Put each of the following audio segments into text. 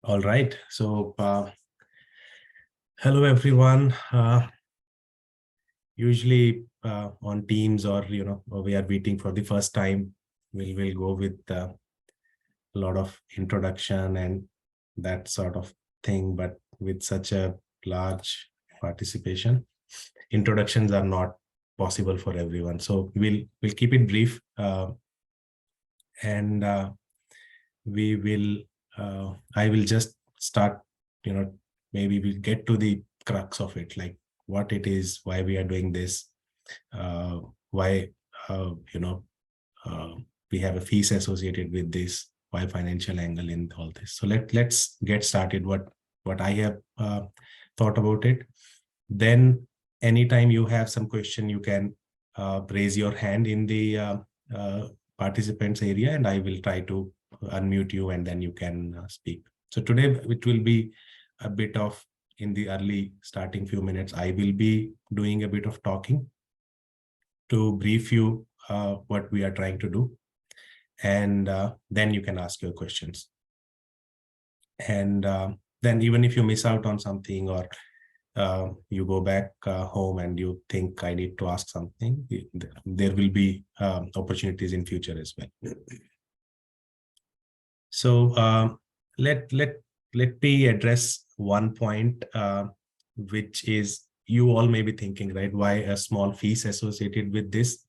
All right. So, hello everyone. Usually on Teams or we are meeting for the first time, we'll go with a lot of introduction and that sort of thing. But with such a large participation, introductions are not possible for everyone. So we'll keep it brief, and we will. I will just start. Maybe we'll get to the crux of it, like what it is, why we are doing this, why uh, you know uh, we have a fees associated with this, why financial angle in all this. So let's get started. What I have thought about it. Then anytime you have some question, you can raise your hand in the uh, participants area, and I will try to unmute you, and then you can speak. So today it will be a bit of, in the early starting few minutes, I will be doing a bit of talking to brief you what we are trying to do. And then you can ask your questions. And then even if you miss out on something, or you go back home and you think I need to ask something, there will be opportunities in future as well. So let me address one point, which is, you all may be thinking, right, why a small fees associated with this?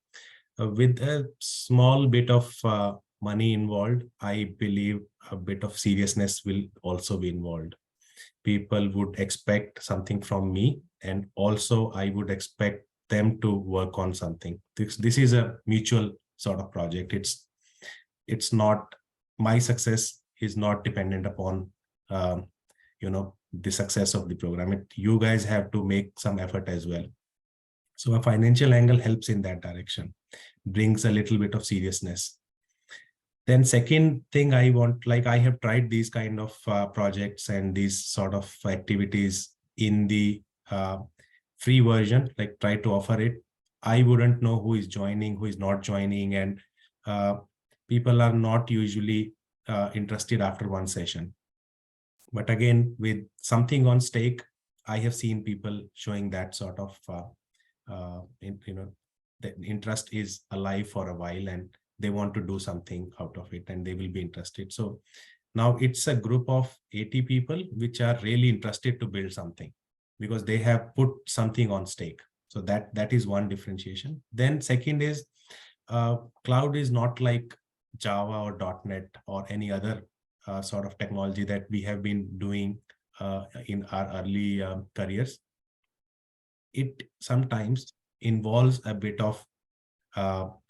With a small bit of money involved, I believe a bit of seriousness will also be involved. People would expect something from me, and also I would expect them to work on something. This is a mutual sort of project. It's not, my success is not dependent upon the success of the program. You guys have to make some effort as well. So a financial angle helps in that direction, brings a little bit of seriousness. Then second thing I want, like, I have tried these kind of projects and these sort of activities in the free version, like try to offer it. I wouldn't know who is joining, who is not joining, and people are not usually interested after one session. But again, with something on stake, I have seen people showing that sort of the interest is alive for a while, and they want to do something out of it, and they will be interested. So now it's a group of 80 people which are really interested to build something, because they have put something on stake. So that is one differentiation. Then second is, cloud is not like Java or .NET or any other sort of technology that we have been doing in our early careers. It sometimes involves a bit of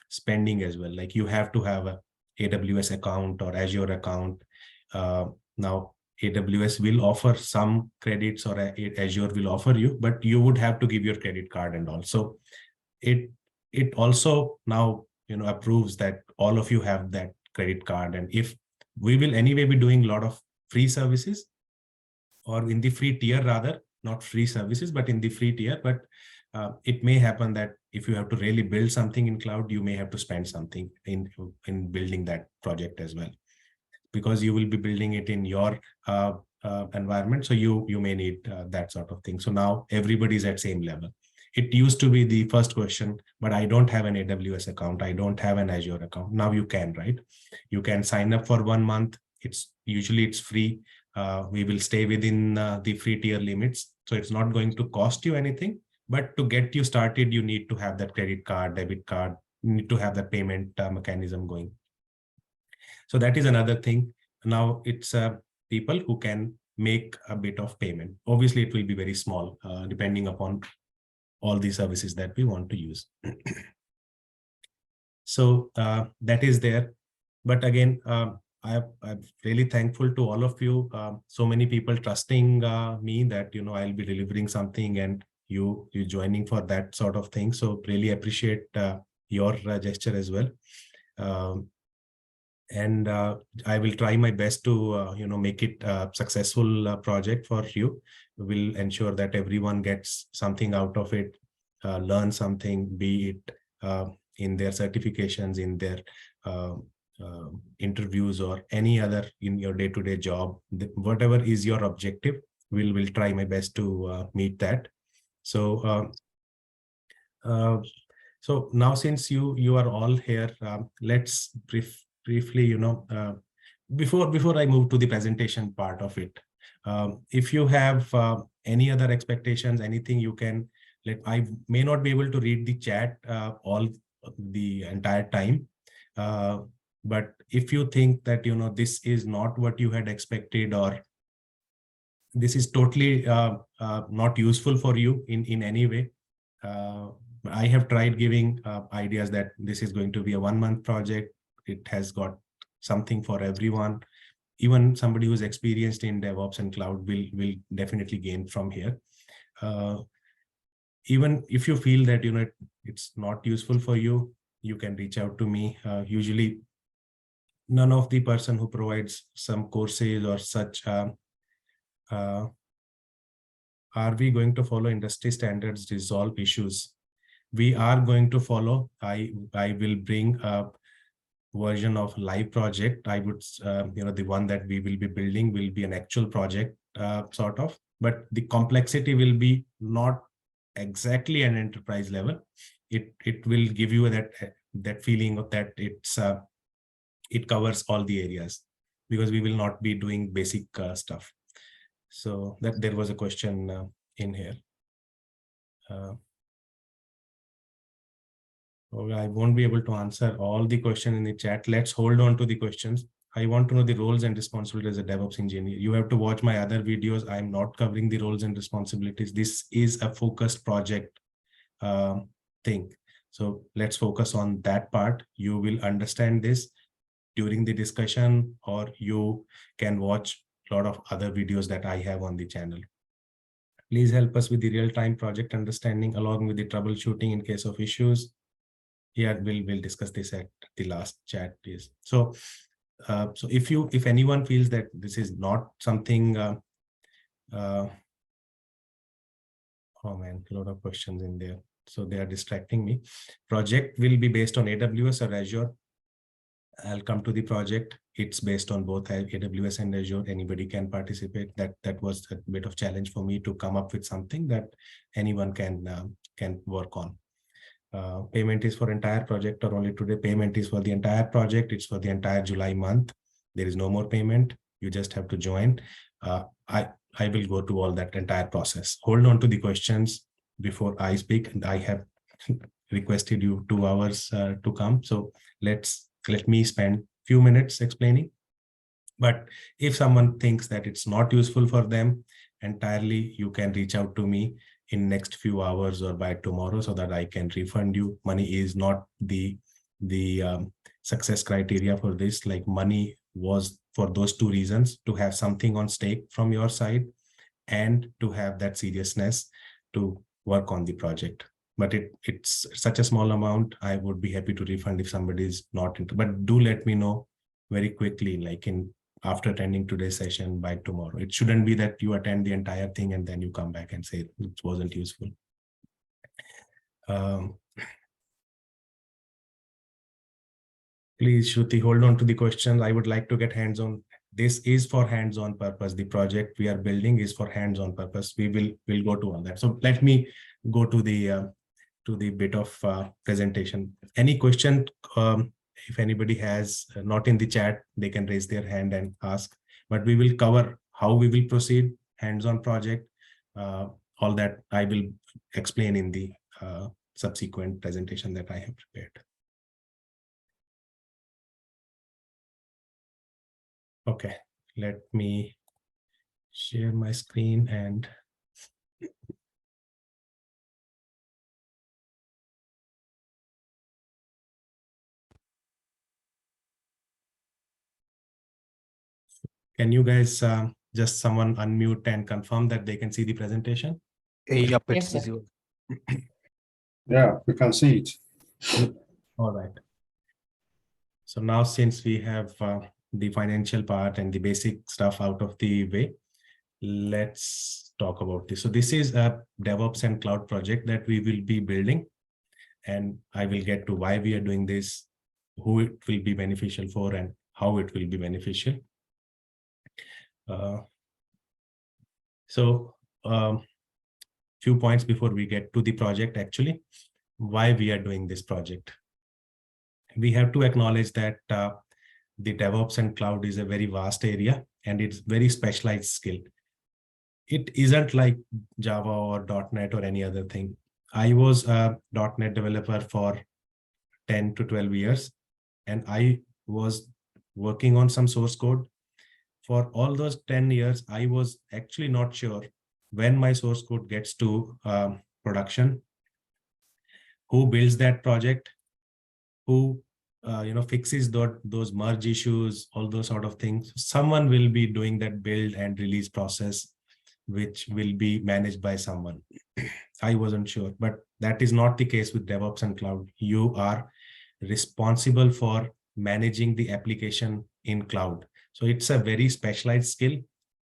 spending as well. Like, you have to have a AWS account or Azure account. Now AWS will offer some credits, or Azure will offer you, but you would have to give your credit card and all. So it also now approves that all of you have that credit card. And if we will anyway be doing a lot of free services, or in the free tier rather, not free services, but in the free tier. But it may happen that if you have to really build something in cloud, you may have to spend something in building that project as well, because you will be building it in your environment. So you may need that sort of thing. So now everybody's at same level. It used to be the first question, but I don't have an AWS account, I don't have an Azure account. Now you can, right? You can sign up for 1 month. It's free. We will stay within the free tier limits. So it's not going to cost you anything, but to get you started, you need to have that credit card, debit card, you need to have that payment mechanism going. So that is another thing. Now it's people who can make a bit of payment. Obviously, it will be very small, depending upon all the services that we want to use. So that is there. But again, I'm really thankful to all of you. So many people trusting me that I'll be delivering something, and you joining for that sort of thing. So really appreciate your gesture as well. And I will try my best to make it a successful project for you. We'll ensure that everyone gets something out of it, learn something, be it in their certifications, in their interviews or any other in your day-to-day job, whatever is your objective, will try my best to meet that. So so now, since you are all here, let's briefly, before I move to the presentation part of it, if you have any other expectations, anything you can I may not be able to read the chat all the entire time, but if you think that this is not what you had expected, or this is totally not useful for you in any way, I have tried giving ideas that this is going to be a 1-month project. It has got something for everyone. Even somebody who's experienced in DevOps and cloud will definitely gain from here. Even if you feel that it's not useful for you, you can reach out to me. Usually, none of the person who provides some courses or such are we going to follow industry standards, resolve issues? We are going to follow. I will bring a version of live project. I would, the one that we will be building will be an actual project sort of, but the complexity will be not exactly an enterprise level. It will give you that feeling of that it covers all the areas, because we will not be doing basic stuff. So that there was a question in here. I won't be able to answer all the questions in the chat. Let's hold on to the questions. I want to know the roles and responsibilities as a DevOps engineer. You have to watch my other videos. I'm not covering the roles and responsibilities. This is a focused project thing. So let's focus on that part. You will understand this during the discussion, or you can watch a lot of other videos that I have on the channel. Please help us with the real-time project understanding along with the troubleshooting in case of issues. Yeah, we'll discuss this at the last chat, please. So so if anyone feels that this is not something oh man, a lot of questions in there, so they are distracting me. Project will be based on AWS or Azure. I'll come to the project. It's based on both AWS and Azure. Anybody can participate. That was a bit of challenge for me to come up with something that anyone can work on. Payment is for entire project or only today? Payment is for the entire project. It's for the entire July month. There is no more payment. You just have to join. I will go to all that entire process. Hold on to the questions before I speak. And I have requested you 2 hours to come. So let me spend few minutes explaining. But if someone thinks that it's not useful for them entirely, you can reach out to me in next few hours or by tomorrow, so that I can refund you. Money is not the success criteria for this. Like, money was for those 2 reasons: to have something on stake from your side and to have that seriousness to work on the project. But it's such a small amount. I would be happy to refund if somebody is not into, but do let me know very quickly, like after attending today's session by tomorrow. It shouldn't be that you attend the entire thing and then you come back and say it wasn't useful. Please, Shruti, hold on to the questions. I would like to get hands-on. This is for hands-on purpose. The project we are building is for hands-on purpose. We'll go to all that. So let me go to the bit of presentation. Any question? If anybody has not in the chat, they can raise their hand and ask. But we will cover how we will proceed, hands-on project, all that I will explain in the subsequent presentation that I have prepared. Okay, let me share my screen and can you guys just someone unmute and confirm that they can see the presentation? Yep, it's Yes, sir. visible. Yeah, we can see it. All right. So now, since we have the financial part and the basic stuff out of the way, let's talk about this. So this is a DevOps and cloud project that we will be building, and I will get to why we are doing this, who it will be beneficial for and how it will be beneficial. So few points before we get to the project, actually, why we are doing this project. We have to acknowledge that the DevOps and cloud is a very vast area and it's very specialized skill. It isn't like Java or .NET or any other thing. I was a .NET developer for 10 to 12 years, and I was working on some source code. For all those 10 years, I was actually not sure when my source code gets to production, who builds that project, who fixes those merge issues, all those sort of things. Someone will be doing that build and release process, which will be managed by someone. I wasn't sure, but that is not the case with DevOps and cloud. You are responsible for managing the application in cloud. So it's a very specialized skill,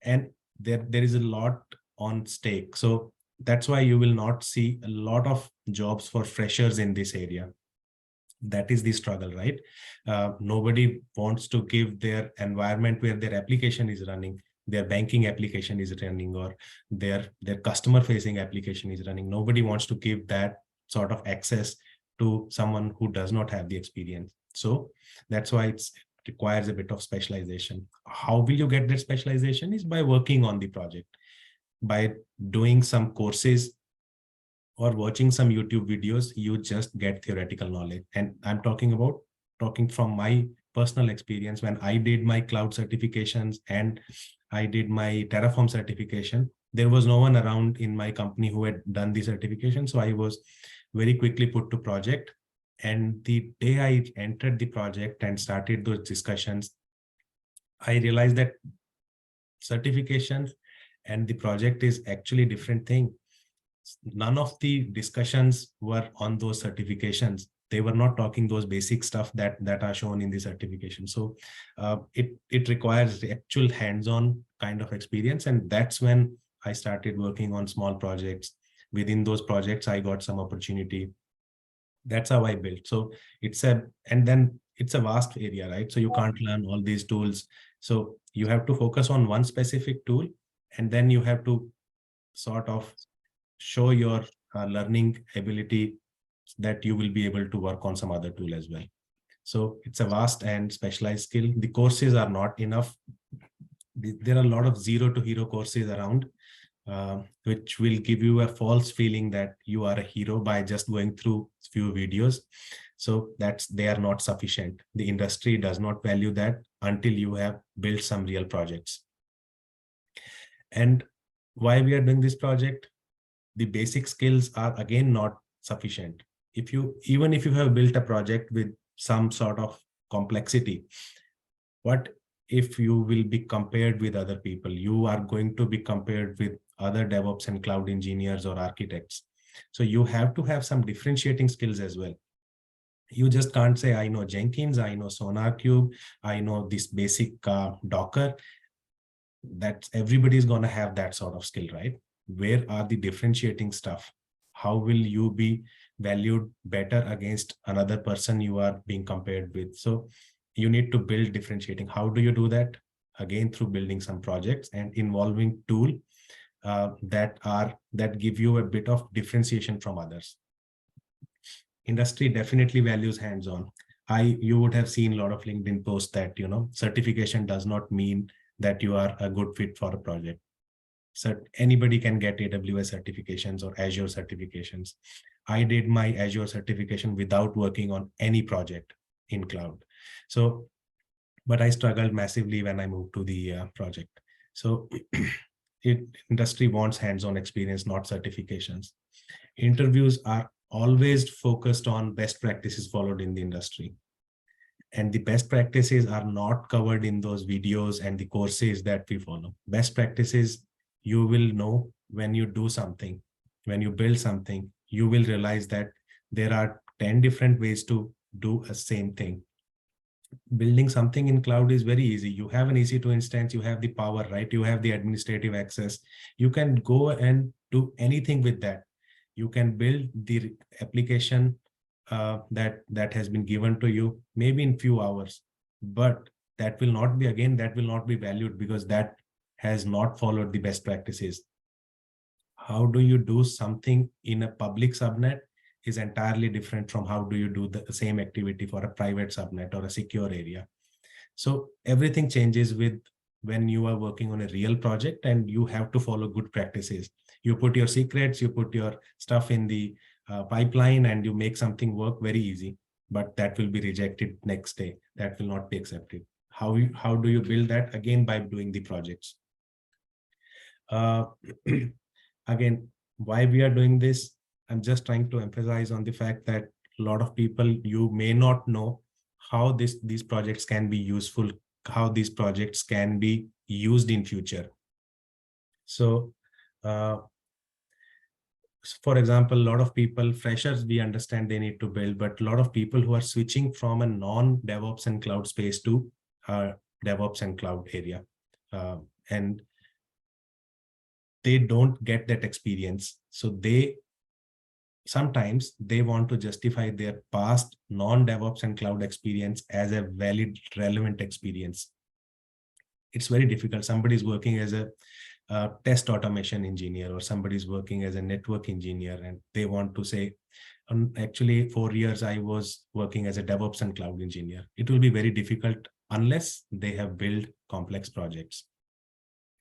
and there is a lot on stake. So that's why you will not see a lot of jobs for freshers in this area. That is the struggle, right? Nobody wants to give their environment where their application is running, their banking application is running, or their customer facing application is running. Nobody wants to give that sort of access to someone who does not have the experience. So that's why it requires a bit of specialization. How will you get that specialization? Is by working on the project, by doing some courses or watching some YouTube videos. You just get theoretical knowledge. And I'm talking from my personal experience. When I did my cloud certifications and I did my Terraform certification, there was no one around in my company who had done the certification. So I was very quickly put to project. And the day I entered the project and started those discussions, I realized that certification and the project is actually different thing. None of the discussions were on those certifications. They were not talking those basic stuff that are shown in the certification. So it requires actual hands-on kind of experience. And that's when I started working on small projects. Within those projects, I got some opportunity. That's how I built. So it's a vast area, right? So you can't learn all these tools. So you have to focus on one specific tool, and then you have to sort of show your learning ability that you will be able to work on some other tool as well. So it's a vast and specialized skill. The courses are not enough. There are a lot of zero to hero courses around, which will give you a false feeling that you are a hero by just going through few videos. So they are not sufficient. The industry does not value that until you have built some real projects. And why we are doing this project? The basic skills are again not sufficient. Even if you have built a project with some sort of complexity, what if you will be compared with other people? You are going to be compared with other DevOps and cloud engineers or architects. So you have to have some differentiating skills as well. You just can't say, I know Jenkins, I know SonarQube, I know this basic Docker. That everybody's going to have that sort of skill, right? Where are the differentiating stuff? How will you be valued better against another person you are being compared with? So you need to build differentiating. How do you do that? Again, through building some projects and involving tool that give you a bit of differentiation from others. Industry definitely values hands-on. You would have seen a lot of LinkedIn posts that, certification does not mean that you are a good fit for a project. So anybody can get AWS certifications or Azure certifications. I did my Azure certification without working on any project in cloud. So, but I struggled massively when I moved to the project. So industry wants hands-on experience, not certifications. Interviews are always focused on best practices followed in the industry. And the best practices are not covered in those videos and the courses that we follow. Best practices, you will know when you do something, when you build something, you will realize that there are 10 different ways to do a same thing. Building something in cloud is very easy. You have an EC2 instance, you have the power, right? You have the administrative access. You can go and do anything with that. You can build the application that has been given to you, maybe in few hours, but that will not be valued because that has not followed the best practices. How do you do something in a public subnet is entirely different from how do you do the same activity for a private subnet or a secure area. So everything changes when you are working on a real project, and you have to follow good practices. You put your secrets, you put your stuff in the pipeline, and you make something work very easy, but that will be rejected next day. That will not be accepted. How do you build that? Again, by doing the projects. Again, why we are doing this, I'm just trying to emphasize on the fact that a lot of people, you may not know how these projects can be useful, how these projects can be used in future. So for example, a lot of people, freshers, we understand they need to build, but a lot of people who are switching from a non-DevOps and cloud space to DevOps and cloud area, and they don't get that experience. So sometimes they want to justify their past non-DevOps and cloud experience as a valid, relevant experience. It's very difficult. Somebody's working as a test automation engineer, or somebody's working as a network engineer, and they want to say, actually 4 years I was working as a DevOps and cloud engineer. It will be very difficult unless they have built complex projects.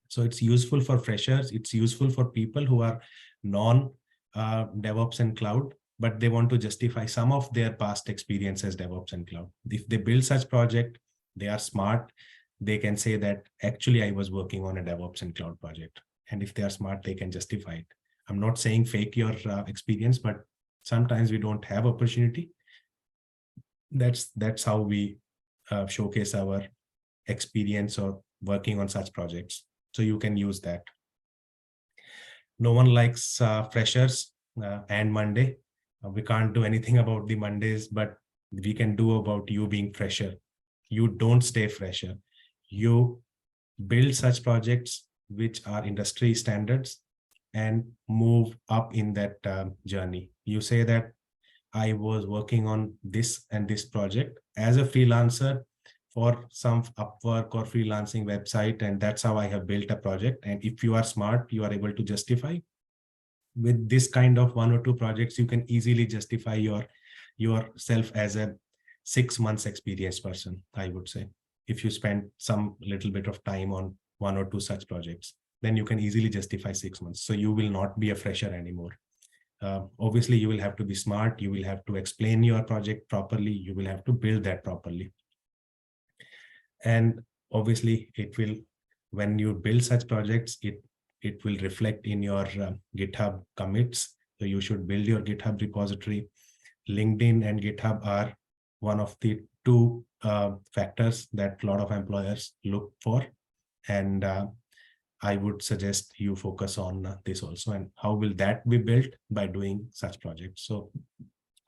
So it's useful for freshers. It's useful for people who are non-DevOps and cloud, but they want to justify some of their past experience as DevOps and cloud. If they build such project, they are smart. They can say that actually I was working on a DevOps and cloud project. And if they are smart, they can justify it. I'm not saying fake your experience, but sometimes we don't have opportunity. That's how we showcase our experience of working on such projects. So you can use that. No one likes freshers and Monday. We can't do anything about the Mondays, but we can do about you being fresher. You don't stay fresher. You build such projects which are industry standards and move up in that journey. You say that I was working on this and this project as a freelancer for some Upwork or freelancing website, and that's how I have built a project. And if you are smart, you are able to justify. With this kind of 1 or 2 projects, you can easily justify yourself as a 6 months experienced person, I would say. If you spend some little bit of time on 1 or 2 such projects, then you can easily justify 6 months. So you will not be a fresher anymore. Obviously, you will have to be smart. You will have to explain your project properly. You will have to build that properly. And obviously, it will, when you build such projects, it will reflect in your GitHub commits. So you should build your GitHub repository. LinkedIn and GitHub are one of the 2 factors that a lot of employers look for. And I would suggest you focus on this also. And how will that be built? By doing such projects. So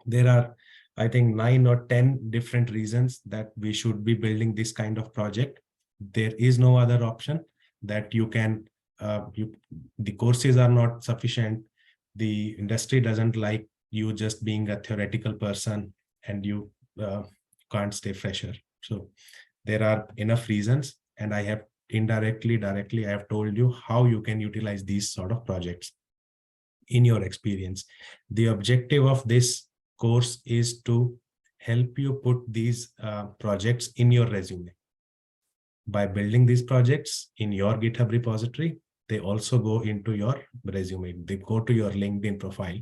there are, I think, 9 or 10 different reasons that we should be building this kind of project. There is no other option that you can, the courses are not sufficient. The industry doesn't like you just being a theoretical person, and you can't stay fresher. So there are enough reasons, and I have directly, I have told you how you can utilize these sort of projects in your experience. The objective of this course is to help you put these projects in your resume. By building these projects in your GitHub repository, they also go into your resume. They go to your LinkedIn profile.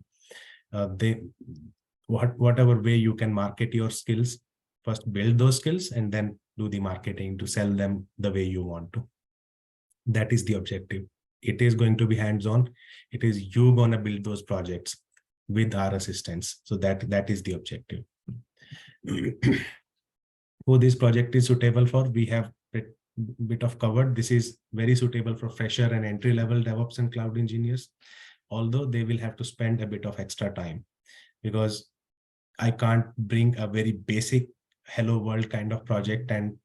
Whatever way you can market your skills, first build those skills and then do the marketing to sell them the way you want to. That is the objective. It is going to be hands-on. It is you going to build those projects with our assistance. So that is the objective. Who this project is suitable for, we have a bit of covered. This is very suitable for fresher and entry-level DevOps and cloud engineers, although they will have to spend a bit of extra time, because I can't bring a very basic hello world kind of project and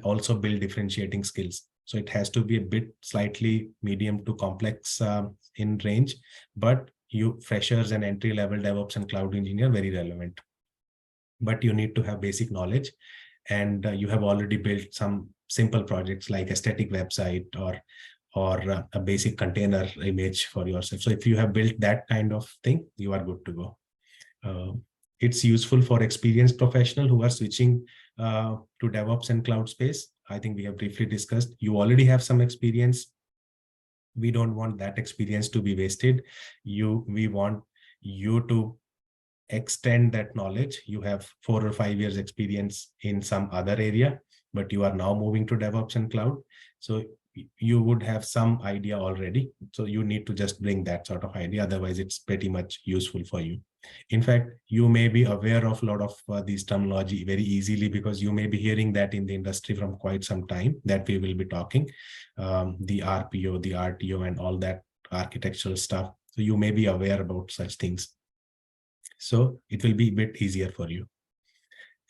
also build differentiating skills. So it has to be a bit slightly medium to complex in range, but you freshers and entry-level DevOps and cloud engineer, very relevant. But you need to have basic knowledge, and you have already built some simple projects like a static website or a basic container image for yourself. So if you have built that kind of thing, you are good to go. It's useful for experienced professionals who are switching to DevOps and cloud space. I think we have briefly discussed. You already have some experience. We don't want that experience to be wasted. We want you to extend that knowledge. You have 4 or 5 years experience in some other area, but you are now moving to DevOps and cloud. So you would have some idea already. So you need to just bring that sort of idea. Otherwise, it's pretty much useful for you. In fact, you may be aware of a lot of these terminology very easily because you may be hearing that in the industry from quite some time that we will be talking, the RPO, the RTO, and all that architectural stuff. So you may be aware about such things. So it will be a bit easier for you.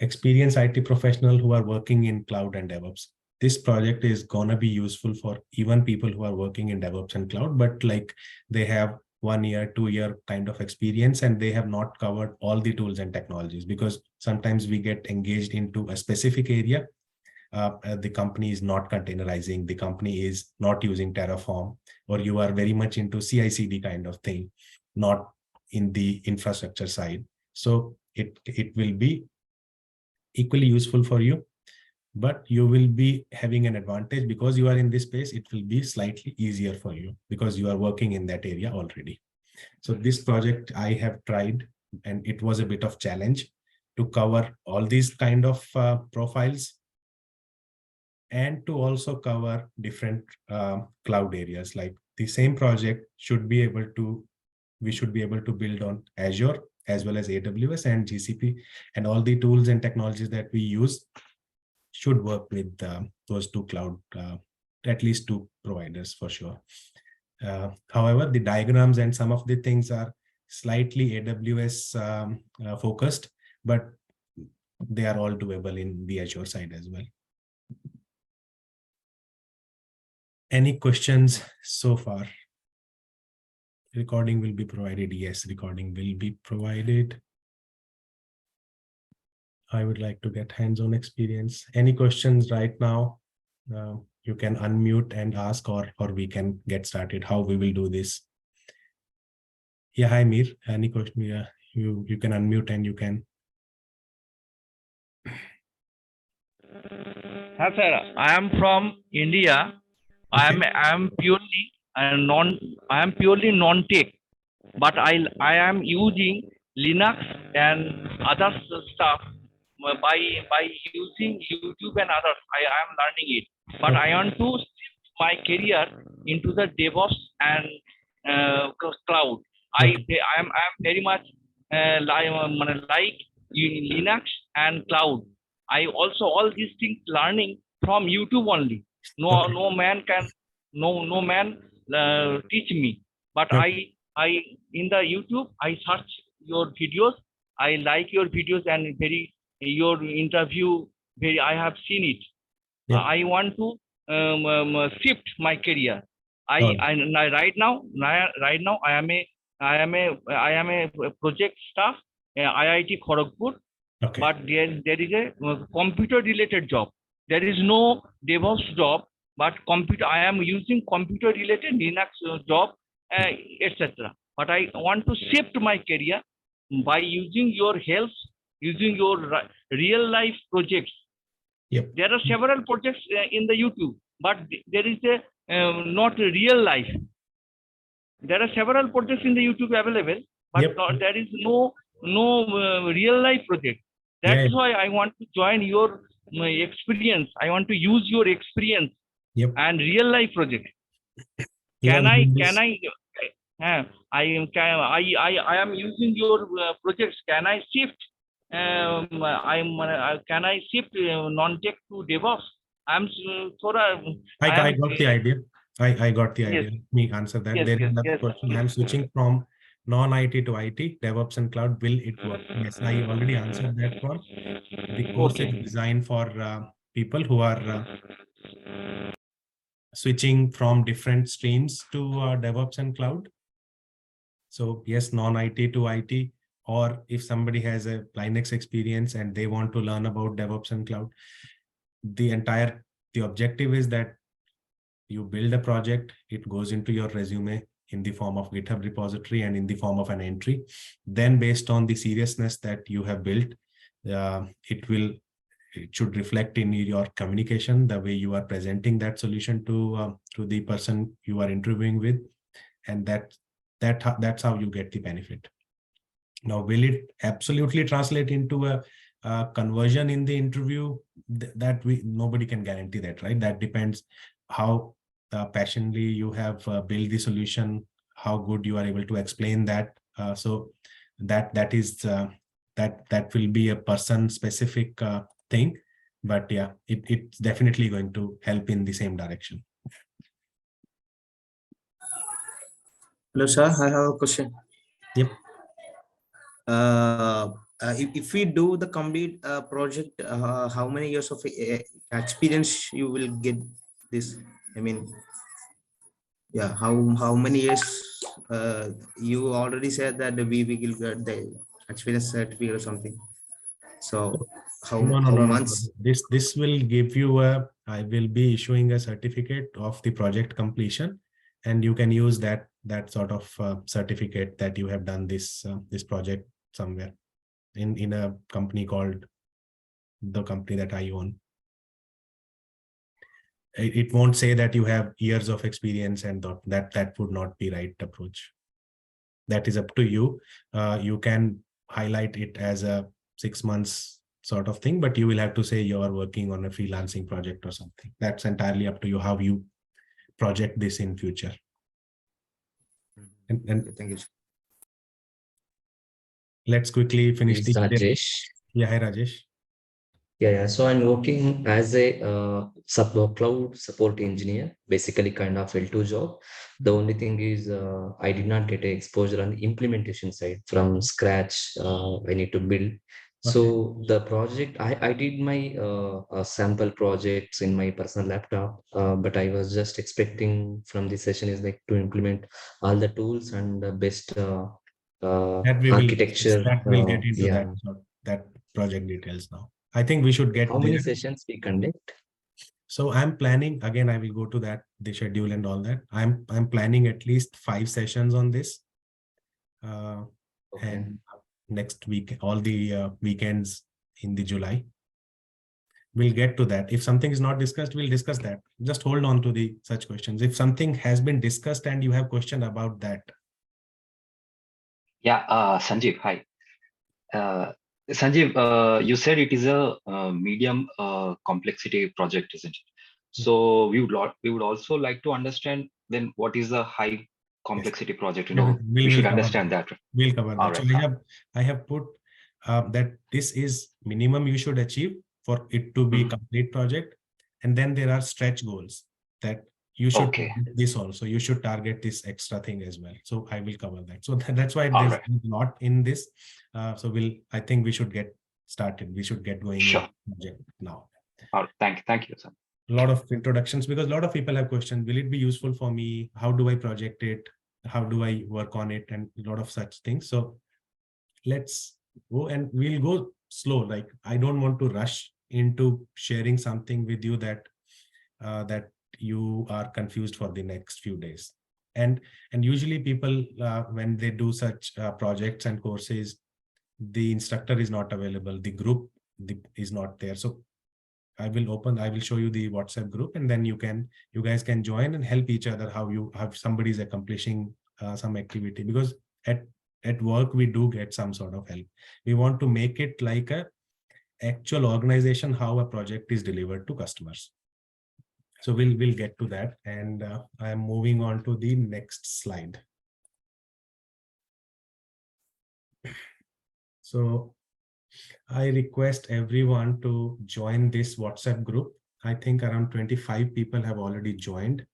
Experienced IT professional who are working in cloud and DevOps. This project is gonna be useful for even people who are working in DevOps and cloud, but like they have 1 year, 2 year kind of experience, and they have not covered all the tools and technologies, because sometimes we get engaged into a specific area. The company is not containerizing, the company is not using Terraform, or you are very much into CI/CD kind of thing, not in the infrastructure side. So it will be equally useful for you, but you will be having an advantage because you are in this space. It will be slightly easier for you because you are working in that area already. So this project I have tried, and it was a bit of challenge to cover all these kind of profiles, and to also cover different cloud areas. Like the same project we should be able to build on Azure as well as AWS and GCP, and all the tools and technologies that we use should work with those two cloud, at least two providers for sure. However, the diagrams and some of the things are slightly AWS focused, but they are all doable in the Azure side as well. Any questions so far? Recording will be provided. Yes, recording will be provided. I would like to get hands-on experience. Any questions right now? You can unmute and ask, or we can get started. How we will do this? Yeah, hi Mir. Any question? Yeah, you can unmute and you can. Hi sir, I am from India. Okay. I am purely non-tech, but I am using Linux and other stuff by using YouTube and others. I am learning it, but I want to shift my career into the DevOps and cloud. Okay. I am very much like Linux and cloud. I also all these things learning from YouTube only. Okay. No man can teach me. But Okay. I in the YouTube I search your videos. I like your videos and your interview. I have seen it. Yeah. I want to shift my career. Oh. Right now I am a project staff IIT Kharagpur. Okay. But there is a computer related job. There is no DevOps job, but I am using computer related Linux job, etc. But I want to shift my career by using your help, using your real life projects. Yep. There are several projects in the YouTube, but there is a not real life. There are several projects in the YouTube available, but Yep. there is no real life project. That's why I want to join your experience. I want to use your experience. Yep. And real life project. Yeah, I am using your projects. Can I shift? Can I shift non-tech to DevOps? I got the idea. I got the idea. Yes. Let me answer that. Yes, There is yes, another yes. question. I'm switching from non-IT to IT, DevOps and cloud. Will it work? Yes, I already answered that one. The course is designed for people who are switching from different streams to DevOps and cloud. So yes, non-IT to IT, or if somebody has a Linux experience and they want to learn about DevOps and cloud, the objective is that you build a project, it goes into your resume in the form of GitHub repository and in the form of an entry. Then based on the seriousness that you have built, it should reflect in your communication, the way you are presenting that solution to the person you are interviewing with, and that's how you get the benefit. Now, will it absolutely translate into a conversion in the interview? Nobody can guarantee that, right? That depends how passionately you have built the solution, how good you are able to explain that. So that will be a person specific thing, but yeah, it's definitely going to help in the same direction. Hello, sir. I have a question. Yep. If we do the complete project, how many years of experience you will get this? I mean, yeah, how many years? You already said that we will get the experience certificate or something. So how months? No. This will give you I will be issuing a certificate of the project completion, and you can use that sort of certificate that you have done this project somewhere in a company called the company that I own. It won't say that you have years of experience, and that would not be right approach. That is up to you. You can highlight it as a 6 months sort of thing, but you will have to say you are working on a freelancing project or something. That's entirely up to you how you project this in future. And Thank you. let's quickly finish Is the Rajesh. Yeah, hi Rajesh. Yeah. So I'm working as a cloud support engineer, basically kind of L2 job. The only thing is I did not get a exposure on the implementation side from scratch. I need to build. So the project, I did my sample projects in my personal laptop, but I was just expecting from this session is like to implement all the tools and the best architecture. That will get into Yeah. that project details now. I think we should get How many sessions we conduct? So I'm planning, again, I will go to that, the schedule and all that. I'm planning at least 5 sessions on this. Okay. And next week, all the weekends in the July. We'll get to that. If something is not discussed, we'll discuss that. Just hold on to the such questions. If something has been discussed and you have question about that. Yeah, Sanjeev, hi. Sanjeev, you said it is a medium complexity project, isn't it? So we would also like to understand then what is a high complexity project. You know, we should understand that. We'll cover that. Right. So I have put that this is minimum you should achieve for it to be complete project, and then there are stretch goals that you should do this also. You should target this extra thing as well. So I will cover that. So that's why there's not in this. So I think we should get started. We should get going in project now. All right. Thank you, sir. A lot of introductions, because a lot of people have questions. Will it be useful for me? How do I project it? How do I work on it? And a lot of such things. So let's go, and we'll go slow. Like, I don't want to rush into sharing something with you that you are confused for the next few days. And usually people, when they do such projects and courses, the instructor is not available. The group is not there. So I will show you the WhatsApp group, and then you guys can join and help each other how somebody is accomplishing some activity, because at work we do get some sort of help. We want to make it like a actual organization, how a project is delivered to customers. So we'll get to that, and I am moving on to the next slide. So I request everyone to join this WhatsApp group. I think around 25 people have already joined.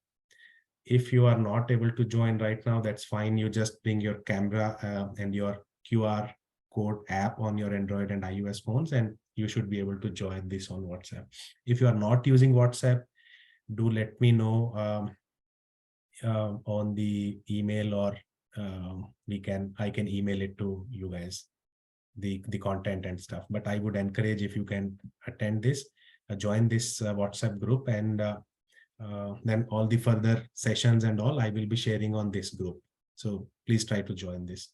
If you are not able to join right now, that's fine. You just bring your camera and your QR code app on your Android and iOS phones, and you should be able to join this on WhatsApp. If you are not using WhatsApp, do let me know on the email or I can email it to you guys, the content and stuff. But I would encourage, if you can attend this, join this WhatsApp group, and then all the further sessions and all I will be sharing on this group. So please try to join this.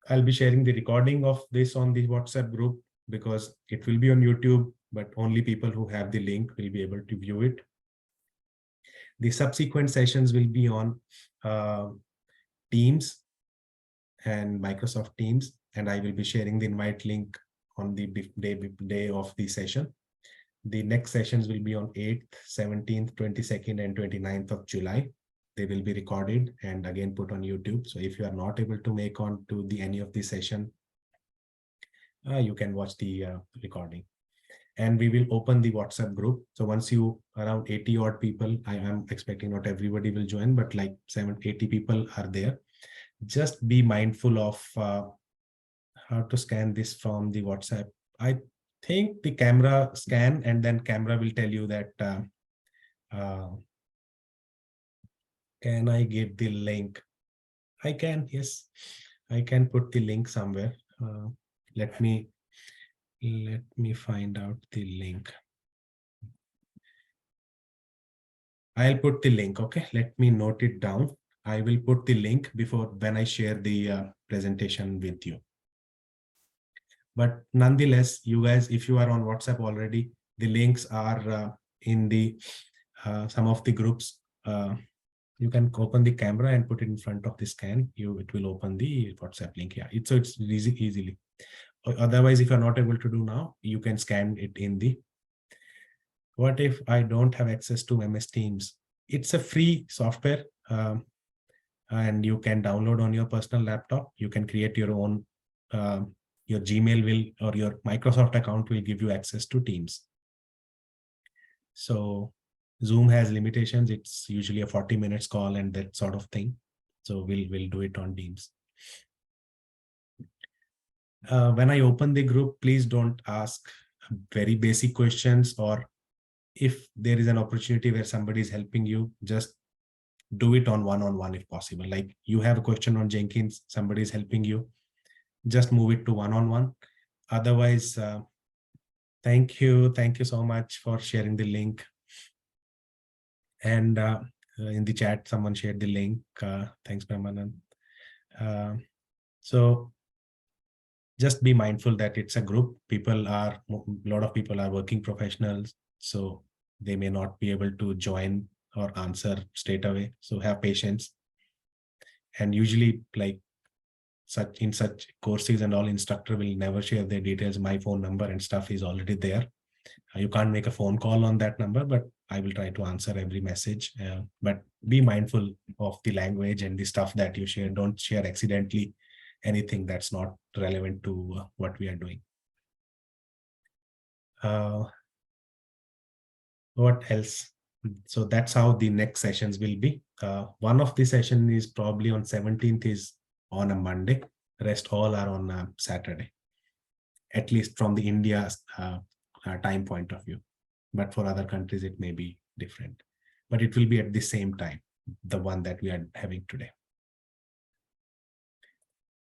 I'll be sharing the recording of this on the WhatsApp group because it will be on YouTube, but only people who have the link will be able to view it. The subsequent sessions will be on Teams and Microsoft Teams, and I will be sharing the invite link on the day of the session. The next sessions will be on 8th, 17th, 22nd, and 29th of July. They will be recorded and again put on YouTube. So if you are not able to make on to any of the session, you can watch the recording. And we will open the WhatsApp group. So once you, around 80 odd people, I am expecting not everybody will join, but like 80 people are there. Just be mindful of how to scan this from the WhatsApp. I think the camera scan, and then camera will tell you that can I give the link? I can, yes, I can put the link somewhere. Let me find out the link. I'll put the link. Okay, let me note it down. I will put the link before when I share the presentation with you. But nonetheless, you guys, if you are on WhatsApp already, the links are in the some of the groups. You can open the camera and put it in front of the scan. It will open the WhatsApp link. Yeah, so it's easily. Otherwise, if you're not able to do now, you can scan it in the. What if I don't have access to MS Teams? It's a free software, and you can download on your personal laptop. You can create your own. Your Gmail will, or your Microsoft account will give you access to Teams. So Zoom has limitations. It's usually a 40 minutes call and that sort of thing. So we'll do it on Teams. When I open the group, please don't ask very basic questions, or if there is an opportunity where somebody is helping you, just do it on one-on-one if possible. Like you have a question on Jenkins, somebody is helping you, just move it to one-on-one. Otherwise, thank you so much for sharing the link. And in the chat, someone shared the link. Thanks, Brahmanan. So just be mindful that it's a group. A lot of people are working professionals, so they may not be able to join or answer straight away. So have patience. And usually, like in such courses and all, instructor will never share their details. My phone number and stuff is already there. You can't make a phone call on that number, but I will try to answer every message. But be mindful of the language and the stuff that you share. Don't share accidentally anything that's not relevant to what we are doing. What else? So that's how the next sessions will be. One of the session is probably on 17th, is on a Monday. Rest all are on a Saturday, at least from the India time point of view. But for other countries, it may be different. But it will be at the same time, the one that we are having today.